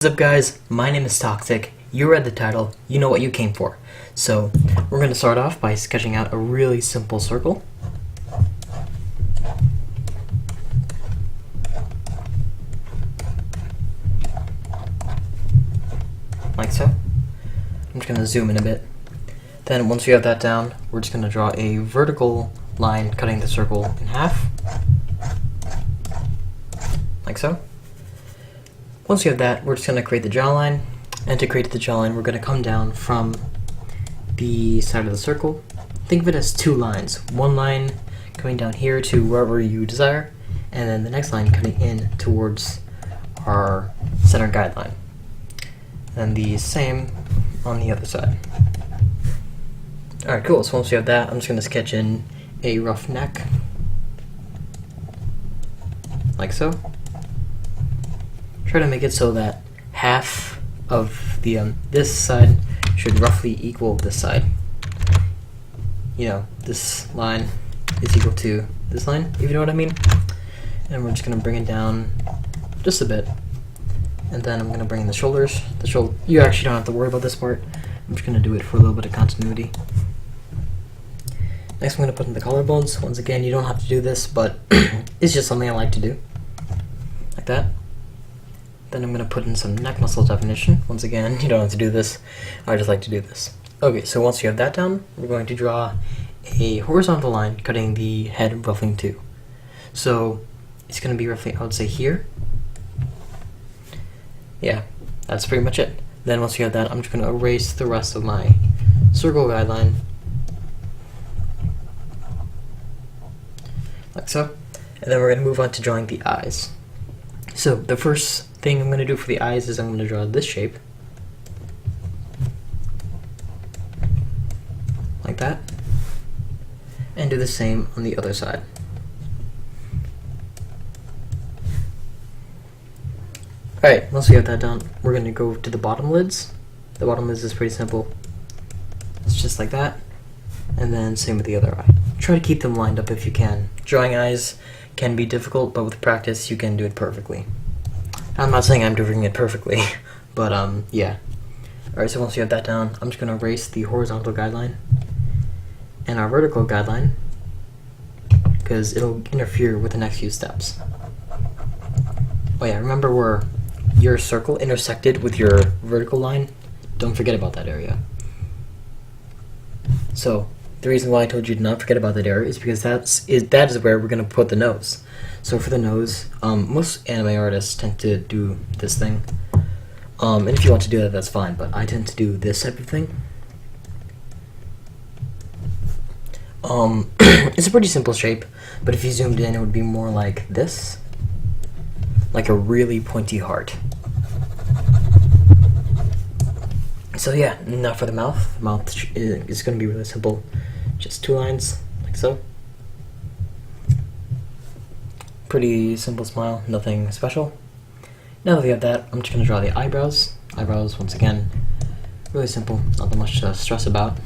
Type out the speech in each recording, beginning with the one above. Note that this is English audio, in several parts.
What's up guys, my name is Toxic, you read the title, you know what you came for. So, we're going to start off by sketching out a really simple circle. Like so. I'm just going to zoom in a bit. Then once we have that down, we're just going to draw a vertical line cutting the circle in half. Like so. Once we have that, we're just going to create the jawline, and to create the jawline, we're going to come down from the side of the circle. Think of it as two lines. One line coming down here to wherever you desire, and then the next line coming in towards our center guideline. And the same on the other side. Alright, cool. So once we have that, I'm just going to sketch in a rough neck, like so. Try to make it so that half of the this side should roughly equal this side. You know, this line is equal to this line, if you know what I mean. And we're just gonna bring it down just a bit, and then I'm gonna bring in the shoulders. You actually don't have to worry about this part. I'm just gonna do it for a little bit of continuity. Next, I'm gonna put in the collarbones. Once again, you don't have to do this, but it's just something I like to do, like that. Then I'm going to put in some neck muscle definition. Once again, you don't have to do this. I just like to do this. Okay, so once you have that down, we're going to draw a horizontal line cutting the head roughly in two. So it's going to be roughly, I would say, here. Yeah, that's pretty much it. Then once you have that, I'm just going to erase the rest of my circle guideline. Like so. And then we're going to move on to drawing the eyes. So the first thing I'm going to do for the eyes is I'm going to draw this shape, like that, and do the same on the other side. Alright, once we have that done, we're going to go to the bottom lids. The bottom lids is pretty simple. It's just like that, and then same with the other eye. Try to keep them lined up if you can. Drawing eyes can be difficult, but with practice you can do it perfectly. I'm not saying I'm doing it perfectly, but yeah. Alright, so once you have that down, I'm just going to erase the horizontal guideline and our vertical guideline, because it'll interfere with the next few steps. Oh yeah, remember where your circle intersected with your vertical line? Don't forget about that area. So, the reason why I told you to not forget about that area is because that is where we're going to put the nose. So for the nose, most anime artists tend to do this thing. And if you want to do that, that's fine, but I tend to do this type of thing. It's a pretty simple shape, but if you zoomed in, it would be more like this. Like a really pointy heart. So yeah, now for the mouth. The mouth is going to be really simple. Just two lines, like so. Pretty simple smile, nothing special. Now that we have that, I'm just going to draw the eyebrows. Eyebrows, once again, really simple, not that much to stress about.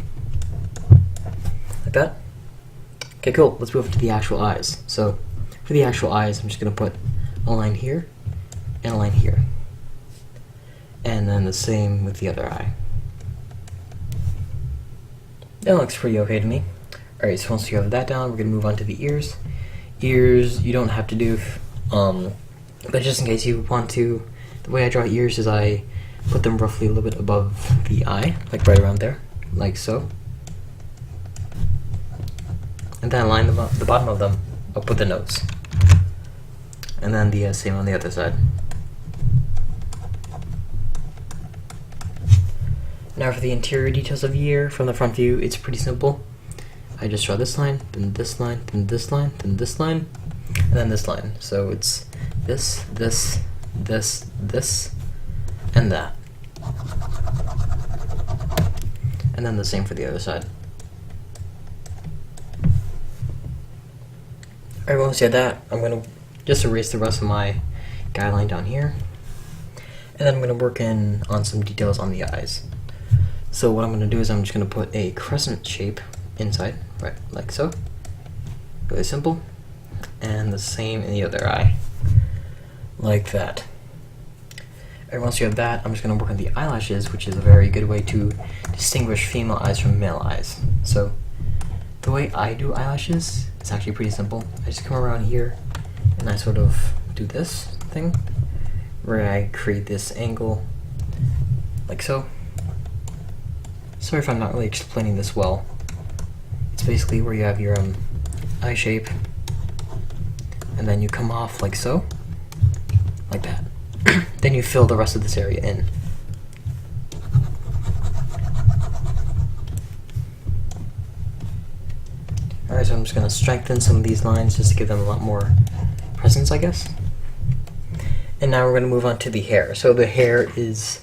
Like that. Okay, cool, let's move to the actual eyes. So, for the actual eyes, I'm just going to put a line here, and a line here. And then the same with the other eye. That looks pretty okay to me. Alright, so once you have that down, we're going to move on to the ears. Ears, you don't have to do, but just in case you want to, the way I draw ears is I put them roughly a little bit above the eye, like right around there, like so. And then line them up, the bottom of them up with the nose. And then the same on the other side. Now for the interior details of the ear, from the front view, it's pretty simple. I just draw this line, then this line, then this line, then this line, and then this line. So it's this, this, this, this, and that. And then the same for the other side. Alright, once you have that, I'm going to just erase the rest of my guideline down here. And then I'm going to work in on some details on the eyes. So what I'm going to do is I'm just going to put a crescent shape inside, right, like so. Really simple. And the same in the other eye, like that. Alright, once you have that, I'm just going to work on the eyelashes, which is a very good way to distinguish female eyes from male eyes. So, the way I do eyelashes is actually pretty simple. I just come around here, and I sort of do this thing, where I create this angle, like so. Sorry if I'm not really explaining this well. It's basically where you have your eye shape, and then you come off like so, like that. Then you fill the rest of this area in. Alright, so I'm just going to strengthen some of these lines just to give them a lot more presence, I guess. And now we're going to move on to the hair. So the hair is...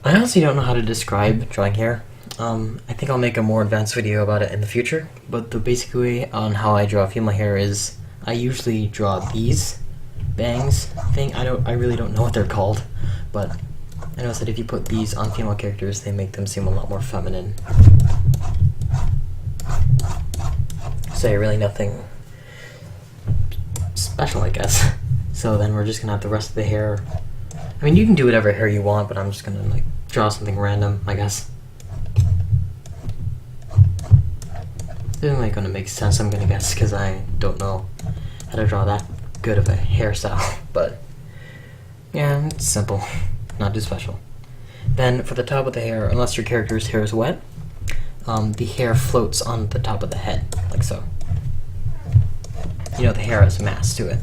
I honestly don't know how to describe drawing hair. I think I'll make a more advanced video about it in the future. But the basic way on how I draw female hair is I usually draw these bangs thing. I really don't know what they're called, but I noticed that if you put these on female characters, they make them seem a lot more feminine. So really nothing special, I guess. So then we're just gonna have the rest of the hair. I mean, you can do whatever hair you want, but I'm just gonna like draw something random, I guess. This isn't like gonna make sense, I'm gonna guess, because I don't know how to draw that good of a hairstyle, but yeah, it's simple, not too special. Then for the top of the hair, unless your character's hair is wet, the hair floats on the top of the head, like so. You know, the hair has mass to it.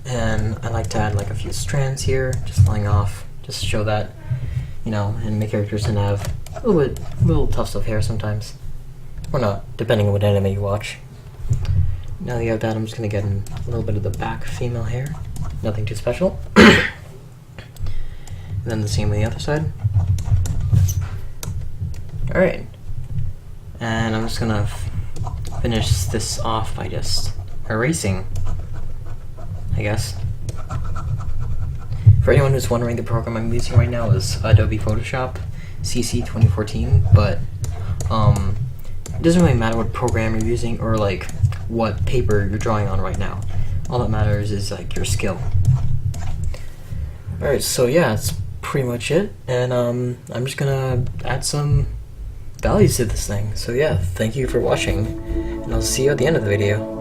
And I like to add like a few strands here, just lying off, just to show that, you know, and my characters can have little tufts of hair sometimes. Or not, depending on what anime you watch. Now that you have that, I'm just going to get in a little bit of the back female hair. Nothing too special. And then the same with the other side. Alright. And I'm just going to finish this off by just erasing, I guess. For anyone who's wondering, the program I'm using right now is Adobe Photoshop CC 2014, but it doesn't really matter what program you're using or like what paper you're drawing on right now. All that matters is like your skill. Alright, so yeah, that's pretty much it, and I'm just gonna add some values to this thing. So yeah, thank you for watching, and I'll see you at the end of the video.